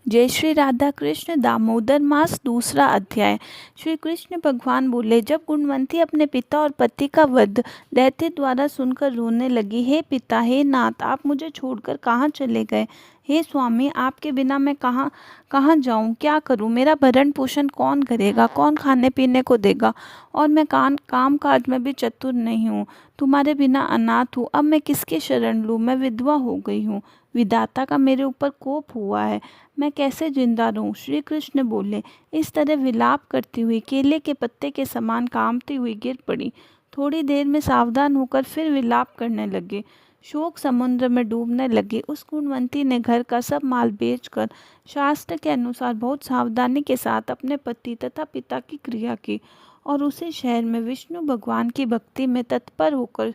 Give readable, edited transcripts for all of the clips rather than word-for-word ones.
जय श्री राधा कृष्ण। दामोदर मास दूसरा अध्याय। श्री कृष्ण भगवान बोले, जब गुणवंती अपने पिता और पति का वध दैत्य द्वारा सुनकर रोने लगी, हे पिता, हे नाथ, आप मुझे छोड़कर कहाँ चले गए? हे स्वामी, आपके बिना मैं कहाँ कहाँ जाऊँ, क्या करूँ? मेरा भरण पोषण कौन करेगा? कौन खाने पीने को देगा? और मैं काम काज में भी चतुर नहीं हूँ। तुम्हारे बिना अनाथ हूँ। अब मैं किसकी शरण लूँ? मैं विधवा हो गई हूँ। विधाता का मेरे ऊपर कोप हुआ है। मैं कैसे जिंदा रहूं? श्री कृष्ण बोले। इस तरह विलाप करती हुई केले के पत्ते के समान कांपती हुई गिर पड़ी। थोड़ी देर में सावधान होकर फिर विलाप करने लगे। शोक समुद्र में डूबने लगी। उस गुणवंती ने घर का सब माल बेचकर शास्त्र के अनुसार बहुत सावधानी के साथ अपने पति तथा पिता की क्रिया की और उसी शहर में विष्णु भगवान की भक्ति में तत्पर होकर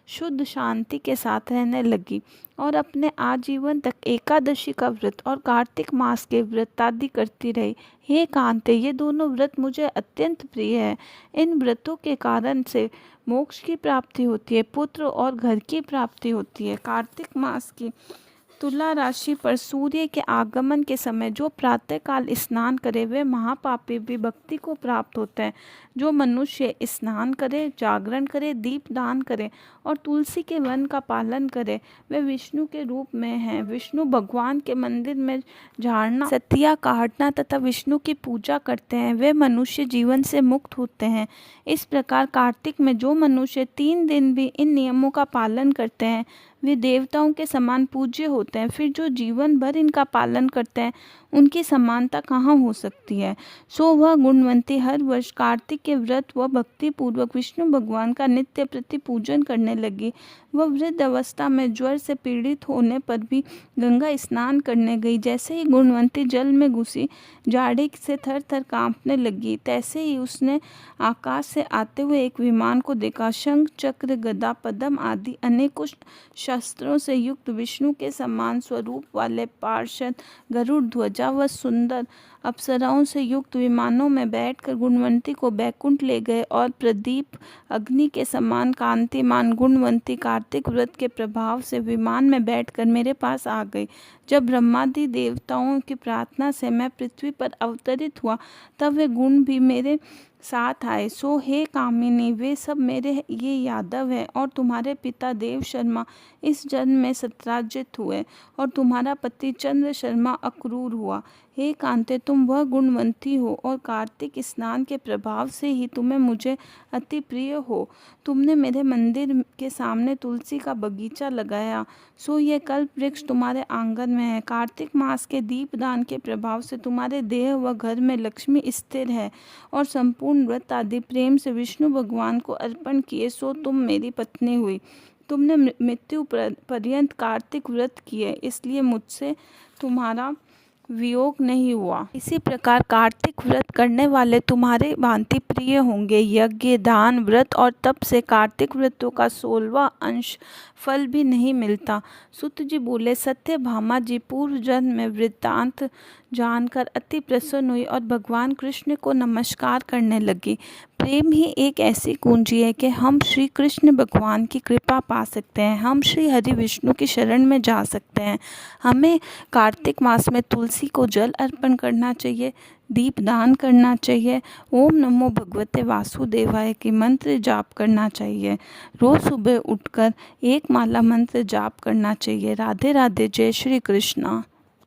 शुद्ध शांति के साथ रहने लगी और अपने आजीवन तक एकादशी का व्रत और कार्तिक मास के व्रत आदि करती रही। हे कांते, ये दोनों व्रत मुझे अत्यंत प्रिय है। इन व्रतों के कारण से मोक्ष की प्राप्ति होती है, पुत्र और घर की प्राप्ति होती है। कार्तिक मास की तुला राशि पर सूर्य के आगमन के समय जो प्रातःकाल स्नान करे वे महापापी भी भक्ति को प्राप्त होते हैं। जो मनुष्य स्नान करे, जागरण करे, दीप दान करे और तुलसी के वन का पालन करे वे विष्णु के रूप में हैं। विष्णु भगवान के मंदिर में झाड़ना, सतिया काटना तथा विष्णु की पूजा करते हैं वे मनुष्य जीवन से मुक्त होते हैं। इस प्रकार कार्तिक में जो मनुष्य 3 दिन भी इन नियमों का पालन करते हैं वे देवताओं के समान पूज्य होते हैं। फिर जो जीवन भर इनका पालन करते हैं उनकी समानता कहाँ हो सकती है? सो वह गुणवंती हर वर्ष कार्तिक के व्रत व भक्ति पूर्वक विष्णु भगवान का नित्य प्रति पूजन करने लगी। वह वृद्ध अवस्था में ज्वर से पीड़ित होने पर भी गंगा स्नान करने गई। जैसे ही गुणवंती जल में घुसी, जाड़े से थर थर कांपने लगी। तैसे ही उसने आकाश से आते हुए एक विमान को देखा। शंख, चक्र, गदा, पद्म आदि अनेकों शस्त्रों से युक्त विष्णु के समान स्वरूप वाले पार्षद गरुड़ ध्वजा व सुंदर अप्सराओं से युक्त विमानों में बैठकर गुणवंती को बैकुंठ ले गए और प्रदीप अग्नि के समान कांतिमान गुणवंती कार्तिक व्रत के प्रभाव से विमान में बैठकर मेरे पास आ गई। जब ब्रह्मादि देवताओं की प्रार्थना से मैं पृथ्वी पर अवतरित हुआ तब वे गुण भी मेरे साथ आए। सो हे कामिनी, वे सब मेरे ये यादव हैं और तुम्हारे पिता देव शर्मा इस जन्म में सत्राजित हुए और तुम्हारा पति चंद्र शर्मा अक्रूर हुआ। हे कांते, तुम वह गुणवंती हो और कार्तिक स्नान के प्रभाव से ही तुम्हें मुझे अति प्रिय हो। तुमने मेरे मंदिर के सामने तुलसी का बगीचा लगाया, सो ये कल्प वृक्ष तुम्हारे आंगन में है। कार्तिक मास के दीपदान के प्रभाव से तुम्हारे देह व घर में लक्ष्मी स्थिर है और संपूर्ण व्रत आदि प्रेम से विष्णु भगवान को अर्पण किए, सो तुम मेरी पत्नी हुई। तुमने मृत्यु पर्यंत कार्तिक व्रत किए, इसलिए मुझसे तुम्हारा वियोग नहीं हुआ। इसी प्रकार कार्तिक व्रत करने वाले तुम्हारे भांति प्रिय होंगे। यज्ञ, दान, व्रत और तप से कार्तिक व्रतों का 16वां अंश फल भी नहीं मिलता। सुत जी बोले, सत्यभामा जी पूर्व जन्म में वृत्तांत जानकर अति प्रसन्न हुई और भगवान कृष्ण को नमस्कार करने लगी। प्रेम ही एक ऐसी कुंजी है कि हम श्री कृष्ण भगवान की कृपा पा सकते हैं। हम श्री हरि विष्णु की शरण में जा सकते हैं। हमें कार्तिक मास में तुलसी को जल अर्पण करना चाहिए, दीप दान करना चाहिए, ओम नमो भगवते वासुदेवाय की मंत्र जाप करना चाहिए। रोज सुबह उठकर एक माला मंत्र जाप करना चाहिए। राधे राधे। जय श्री कृष्णा।